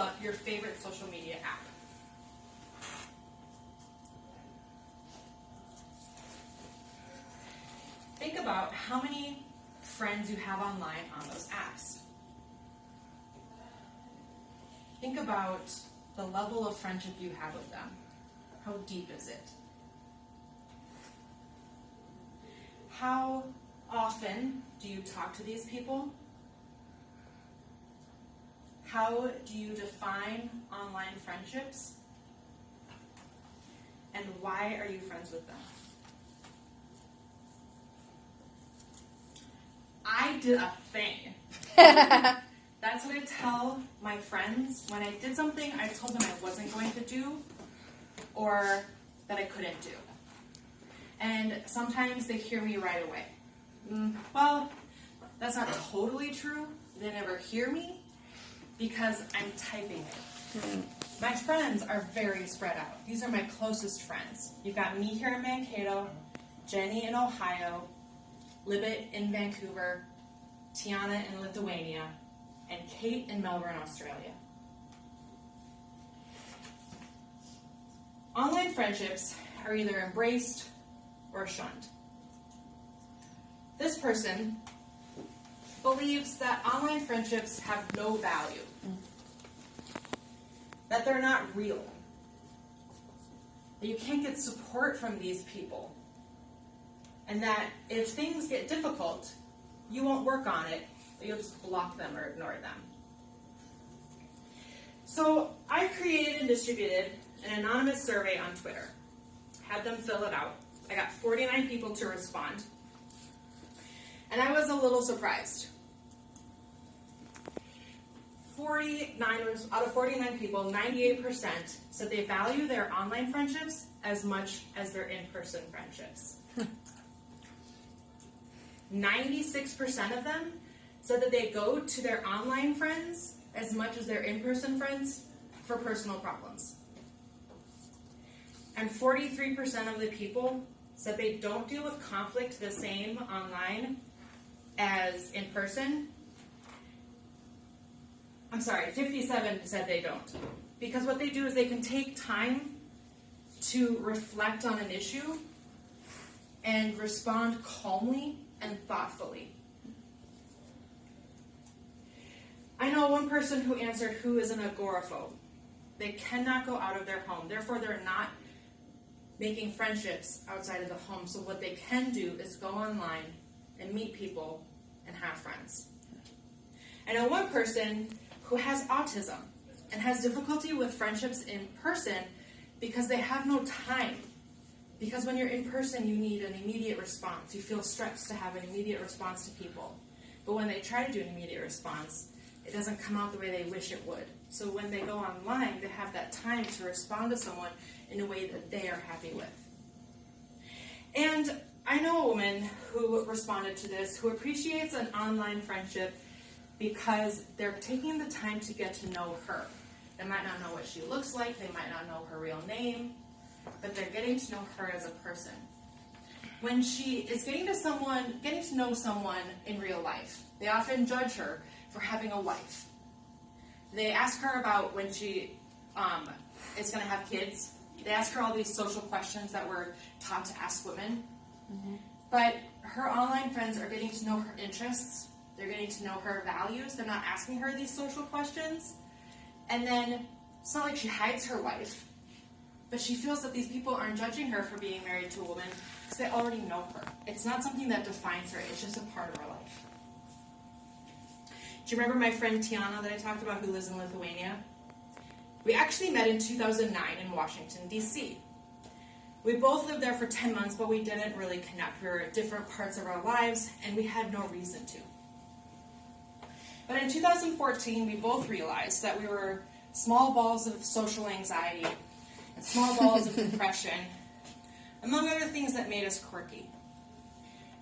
up your favorite social media app. Think about how many friends you have online on those apps. Think about the level of friendship you have with them. How deep is it? How often do you talk to these people? How do you define online friendships? And why are you friends with them? I did a thing. That's what I tell my friends. When I did something, I told them I wasn't going to do or that I couldn't do. And sometimes they hear me right away. Well, that's not totally true. They never hear me because I'm typing it. My friends are very spread out. These are my closest friends. You've got me here in Mankato, Jenny in Ohio, Libet in Vancouver, Tiana in Lithuania, and Kate in Melbourne, Australia. Online friendships are either embraced or shunned. This person believes that online friendships have no value, that they're not real, that you can't get support from these people, and that if things get difficult, you won't work on it, but you'll just block them or ignore them. So I created and distributed an anonymous survey on Twitter, had them fill it out. I got 49 people to respond, and I was a little surprised. 49 out of 49 people, 98% said they value their online friendships as much as their in-person friendships. 96% of them said that they go to their online friends as much as their in-person friends for personal problems. And 43% of the people said they don't deal with conflict the same online as in person. 57 said they don't. Because what they do is they can take time to reflect on an issue and respond calmly and thoughtfully. I know one person who answered who is an agoraphobe. They cannot go out of their home. Therefore, they're not making friendships outside of the home. So what they can do is go online and meet people and have friends. I know one person who has autism and has difficulty with friendships in person because they have no time. Because when you're in person, you need an immediate response. You feel stressed to have an immediate response to people. But when they try to do an immediate response, it doesn't come out the way they wish it would. So when they go online, they have that time to respond to someone in a way that they are happy with. And I know a woman who responded to this, who appreciates an online friendship because they're taking the time to get to know her. They might not know what she looks like, they might not know her real name, but they're getting to know her as a person. When she is getting to know someone in real life, they often judge her for having a wife. They ask her about when she is going to have kids. They ask her all these social questions that we're taught to ask women. Mm-hmm. But her online friends are getting to know her interests. They're getting to know her values. They're not asking her these social questions. And then it's not like she hides her wife, but she feels that these people aren't judging her for being married to a woman because they already know her. It's not something that defines her. It's just a part of her life. Do you remember my friend Tiana that I talked about who lives in Lithuania? We actually met in 2009 in Washington, D.C. We both lived there for 10 months, but we didn't really connect. We were at different parts of our lives, and we had no reason to. But in 2014, we both realized that we were small balls of social anxiety and small balls of depression, among other things that made us quirky.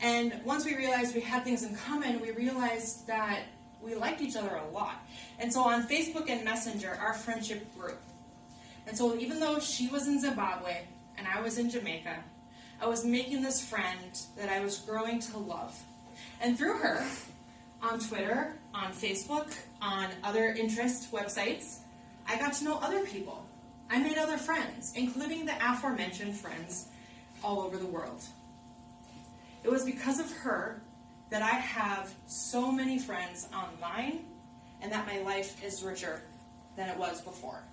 And once we realized we had things in common, we realized that we liked each other a lot. And so on Facebook and Messenger, our friendship grew. And so even though she was in Zimbabwe and I was in Jamaica, I was making this friend that I was growing to love. And through her, on Twitter, on Facebook, on other interest websites, I got to know other people. I made other friends, including the aforementioned friends all over the world. It was because of her that I have so many friends online and that my life is richer than it was before.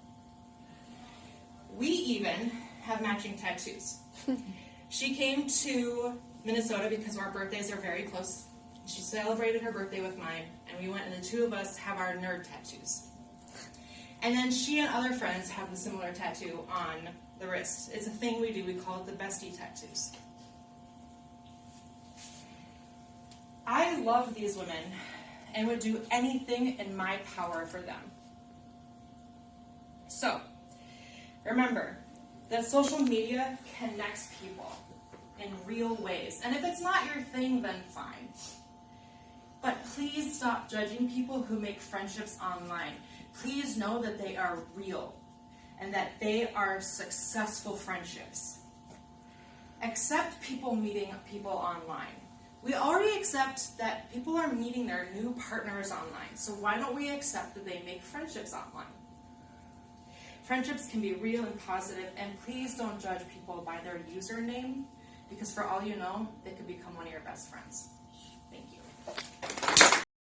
We even have matching tattoos. She came to Minnesota because our birthdays are very close. She celebrated her birthday with mine, and we went, and the two of us have our nerd tattoos. And then she and other friends have the similar tattoo on the wrist. It's a thing we do. We call it the bestie tattoos. I love these women and would do anything in my power for them. So, remember that social media connects people in real ways. And if it's not your thing, then fine. But please stop judging people who make friendships online. Please know that they are real and that they are successful friendships. Accept people meeting people online. We already accept that people are meeting their new partners online, so why don't we accept that they make friendships online? Friendships can be real and positive, and please don't judge people by their username, because for all you know, they could become one of your best friends. Thank you.